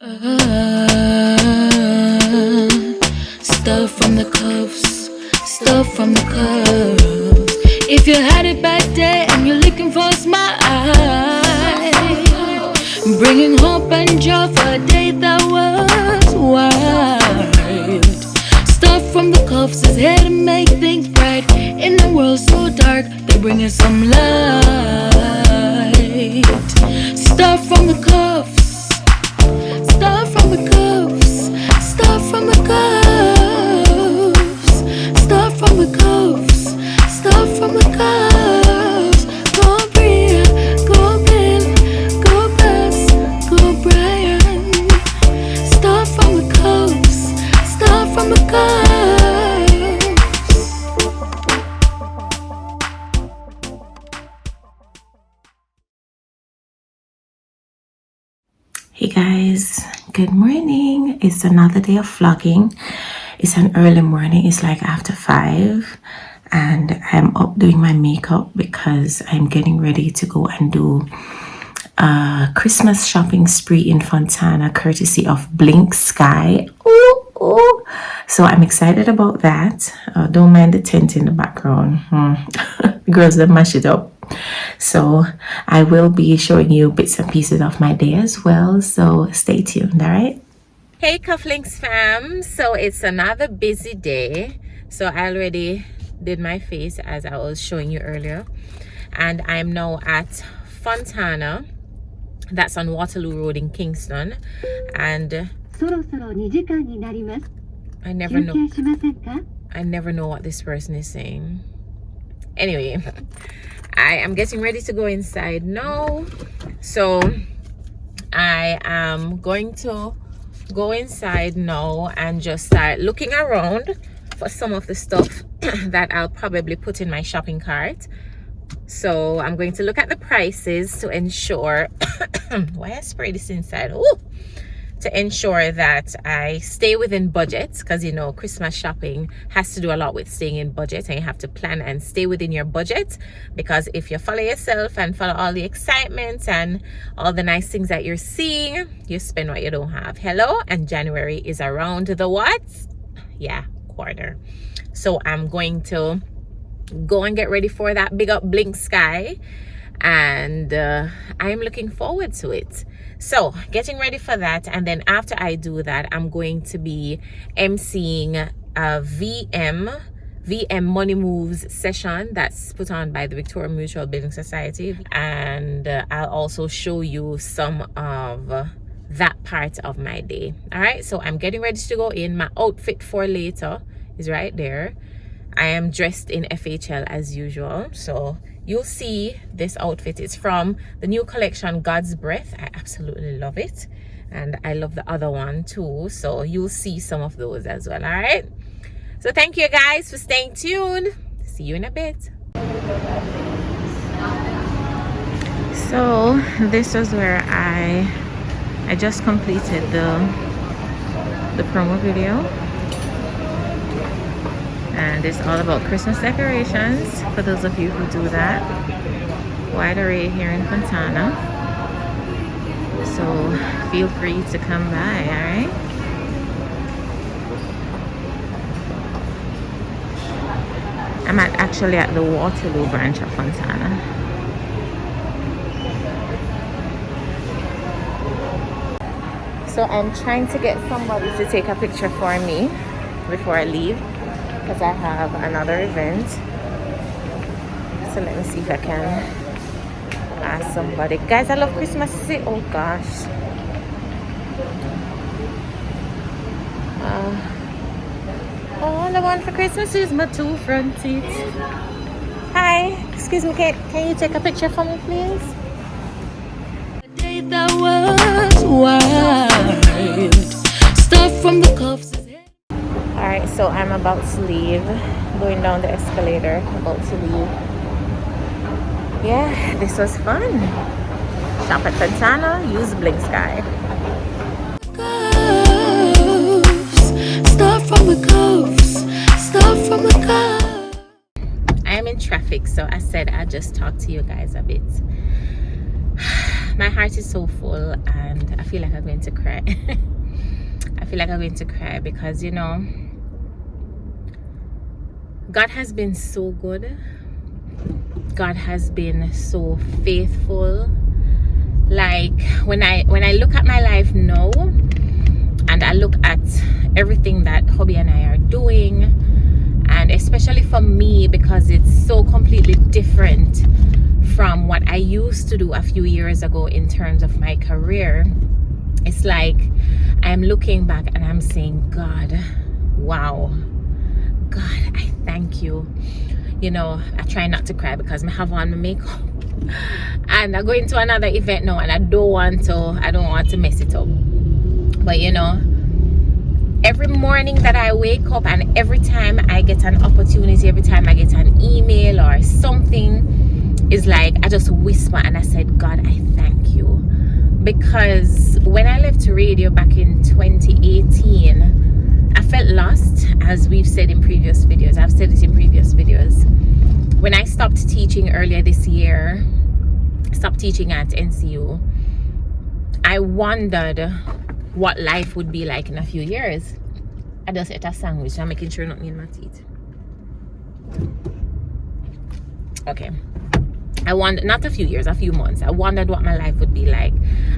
Stuff from the cuffs, stuff from the cuffs. If you had a bad day and you're looking for a smile, bringing hope and joy for a day that was wild. Stuff from the cuffs is here to make things bright. In a world so dark, they bring us some light. Stuff from the cuffs. Stuff from the cuffs, stuff from the cuffs, stuff from the cuffs, stuff from the cuffs. Go Bria, go Bill, go Bess, go Brian. Stuff from the cuffs, stuff from the cuffs. Hey guys, good morning. It's another day of vlogging. It's an early morning. It's like after 5 and I'm up doing my makeup because I'm getting ready to go and do a Christmas shopping spree in Fontana courtesy of Blink Sky. Ooh, ooh. So I'm excited about that. Don't mind the tent in the background. The girls that mash it up. So I will be showing you bits and pieces of my day as well, so stay tuned. All right. Hey Cufflinks fam, so it's another busy day. So I already did my face as I was showing you earlier, and I'm now at Fontana. That's on Waterloo Road in Kingston, and I never know what this person is saying. Anyway, I am getting ready to go inside now, so I am going to go inside now and just start looking around for some of the stuff that I'll probably put in my shopping cart. So I'm going to look at the prices to ensure why I spray this inside. Ooh! To ensure that I stay within budget, because you know Christmas shopping has to do a lot with staying in budget, and you have to plan and stay within your budget, because if you follow yourself and follow all the excitement and all the nice things that you're seeing, you spend what you don't have. Hello, and January is around the what? Yeah, corner. So I'm going to go and get ready for that big up Blink Sky, and I'm looking forward to it. So getting ready for that, and then after I do that, I'm going to be emceeing a VM Money Moves session that's put on by the Victoria Mutual Building Society, and I'll also show you some of that part of my day. All right, so I'm getting ready to go in. My outfit for later is right there. I am dressed in FHL as usual, so you'll see this outfit. It's from the new collection God's Breath. I absolutely love it, and I love the other one too, so you'll see some of those as well. All right, so thank you guys for staying tuned. See you in a bit. So this is where I just completed the promo video, and it's all about Christmas decorations for those of you who do that. Wide array here in Fontana, so feel free to come by. All right, I'm actually at the Waterloo branch of Fontana. So I'm trying to get somebody to take a picture for me before I leave, because I have another event. So let me see if I can ask somebody. Guys, I love Christmas. Oh gosh. All I want for Christmas is my 2 front teeth. Hi, excuse me, can you take a picture for me, please? The day that was wild. Stuff from the cuffs. Alright, so I'm about to leave. Going down the escalator, about to leave. Yeah, this was fun. Shop at Fontana, use Blink Sky. Stuff from the cuffs, stuff from the cuffs. I am in traffic, so I said I'd just talk to you guys a bit. my heart is so full, and I feel like I'm going to cry. I feel like I'm going to cry because, you know, God has been so good. God has been so faithful. Like when I look at my life now, and I look at everything that hubby and I are doing, and especially for me, because it's so completely different from what I used to do a few years ago in terms of my career, it's like I'm looking back and I'm saying, God, wow, God, I thank you. You know, I try not to cry because I have on my makeup and I'm going to another event now, and I don't want to mess it up. But you know, every morning that I wake up, and every time I get an opportunity, every time I get an email or something, is like I just whisper and I said, God, I thank you. Because when I left radio back in 2018, I felt lost, as we've said in previous videos. I've said it in previous videos. When I stopped teaching earlier this year, stopped teaching at NCU, I wondered what life would be like in a few years. I just ate a sandwich. I'm making sure nothing in my teeth. Okay. I wondered, not a few years, a few months. I wondered what my life would be like.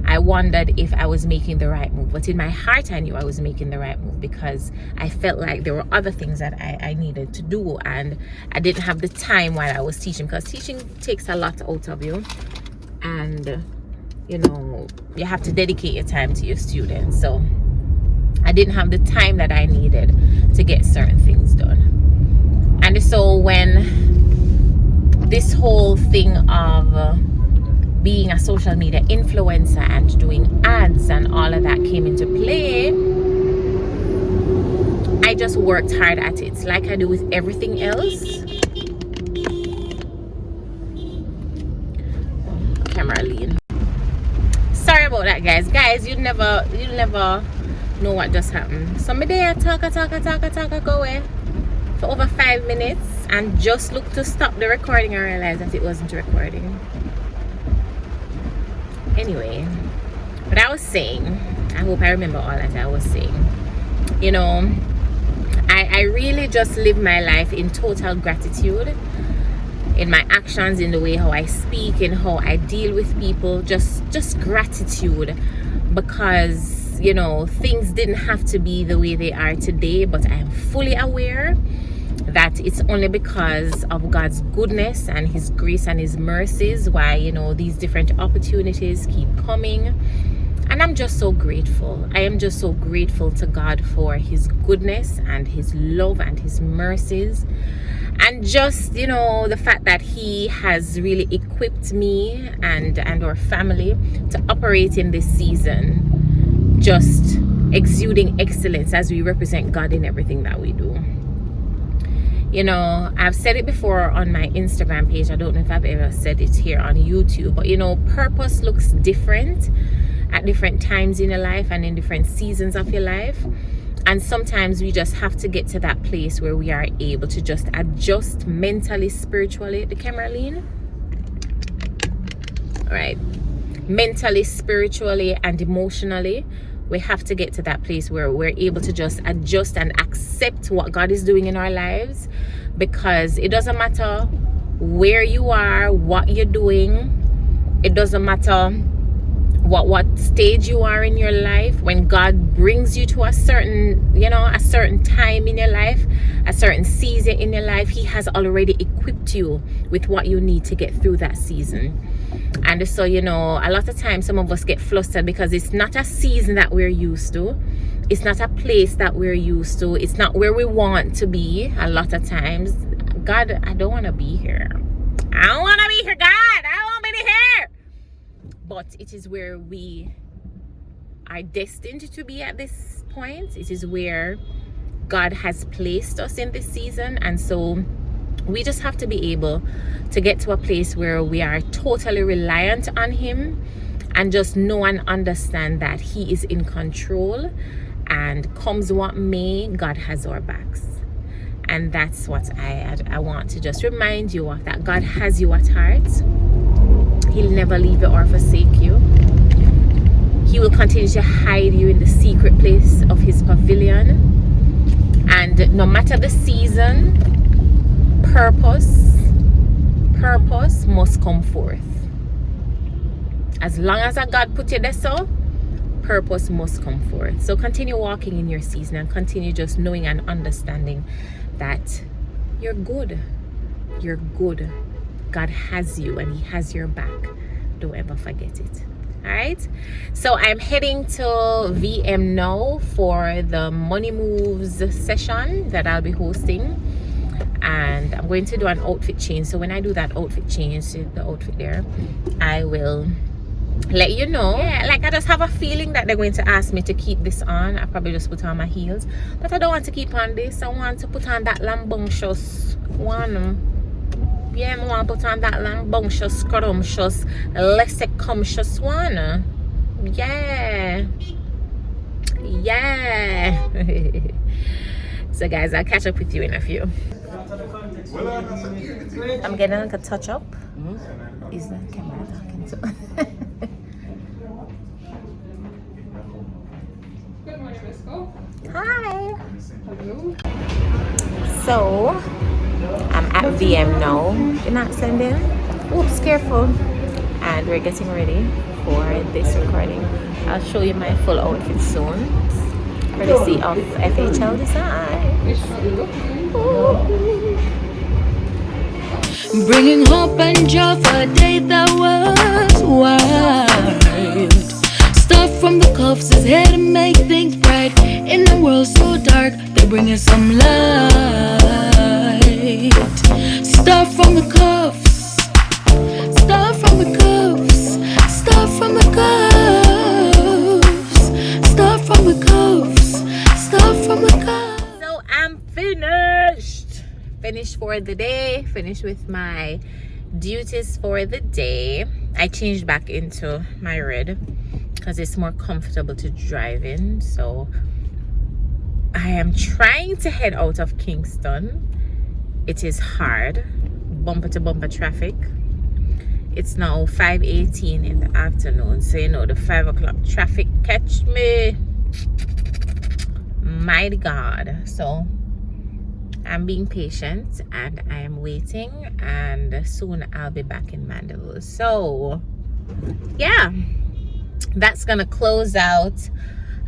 I wondered if I was making the right move. But in my heart, I knew I was making the right move, because I felt like there were other things that I needed to do, and I didn't have the time while I was teaching, because teaching takes a lot out of you, and you know, you have to dedicate your time to your students. So I didn't have the time that I needed to get certain things done. And so when this whole thing of being a social media influencer and doing ads and all of that came into play, I just worked hard at it, like I do with everything else. Camera lean. Sorry about that, guys. You never know what just happened. Somebody I talk go away for over 5 minutes, and just look to stop the recording and realize that it wasn't recording. Anyway, what I was saying, I hope I remember all that I was saying. You know, I really just live my life in total gratitude, in my actions, in the way how I speak, in how I deal with people. Just gratitude, because you know, things didn't have to be the way they are today, but I am fully aware that it's only because of God's goodness and his grace and his mercies why, you know, these different opportunities keep coming. And I'm just so grateful. I am just so grateful to God for his goodness and his love and his mercies, and just, you know, the fact that he has really equipped me and our family to operate in this season, just exuding excellence as we represent God in everything that we do. You know, I've said it before on my Instagram page. I don't know if I've ever said it here on YouTube, but you know, purpose looks different at different times in your life and in different seasons of your life. And sometimes we just have to get to that place where we are able to just adjust mentally, spiritually. The camera lean. All right. Mentally, spiritually, and emotionally. We have to get to that place where we're able to just adjust and accept what God is doing in our lives, because it doesn't matter where you are, what you're doing. It doesn't matter what stage you are in your life. When God brings you to a certain, you know, a certain time in your life, a certain season in your life, he has already equipped you with what you need to get through that season. And so, you know, a lot of times some of us get flustered because it's not a season that we're used to. It's not a place that we're used to. It's not where we want to be a lot of times. God, I don't want to be here. I don't want to be here, God. I don't want to be here. But it is where we are destined to be at this point. It is where God has placed us in this season. And so we just have to be able to get to a place where we are totally reliant on him, and just know and understand that he is in control, and comes what may, God has our backs. And that's what I want to just remind you of, that God has you at heart. He'll never leave you or forsake you. He will continue to hide you in the secret place of his pavilion. And no matter the season, purpose must come forth. As long as a God put you there, so purpose must come forth. So continue walking in your season and continue just knowing and understanding that you're good. You're good. God has you and he has your back. Don't ever forget it. All right, so I'm heading to VM now for the Money Moves session that I'll be hosting, and I'm going to do an outfit change. So when I do that outfit change, the outfit there, I will let you know. Yeah, like I just have a feeling that they're going to ask me to keep this on. I probably just put on my heels, but I don't want to keep on this. I want to put on that lambunctious one. Yeah, I want to put on that lambunctious, scrumptious, lessicumtious one. Yeah. Yeah. So guys, I'll catch up with you in a few. I'm getting like a touch up. Is the camera talking to? Good morning, Miss Cole. Hi. Hello. So I'm at VM now. You're not sending? Oops, careful. And we're getting ready for this recording. I'll show you my full outfit soon. Courtesy of FHL Design. Bringing hope and joy for a day that was wild. Stuff from the cuffs is here to make things bright. In a world so dark, they're bringing some light. Stuff from the cuffs. Stuff from the cuffs. Stuff from the cuffs. Stuff from the cuffs. Stuff from the cuffs. So I'm finished for the day, finished with my duties for the day. I changed back into my red because it's more comfortable to drive in. So I am trying to head out of Kingston. It is hard, bumper to bumper traffic. It's now 5:18 in the afternoon, so you know the 5 o'clock traffic catch me. Mighty God. So I'm being patient and I am waiting, and soon I'll be back in Mandeville. So yeah, that's gonna close out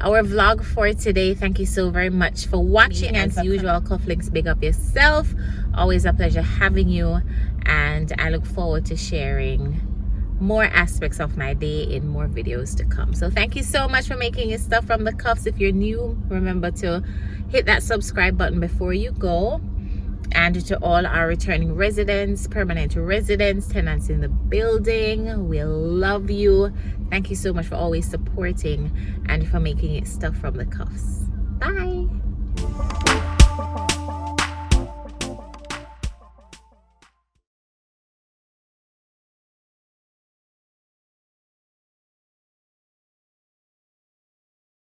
our vlog for today. Thank you so very much for watching. As usual, Cufflinks, big up yourself. Always a pleasure having you, and I look forward to sharing more aspects of my day in more videos to come. So thank you so much for making it Stuff from the Cuffs. If you're new, remember to hit that subscribe button before you go. And to all our returning residents, permanent residents, tenants in the building, we love you. Thank you so much for always supporting and for making it Stuff from the Cuffs. Bye.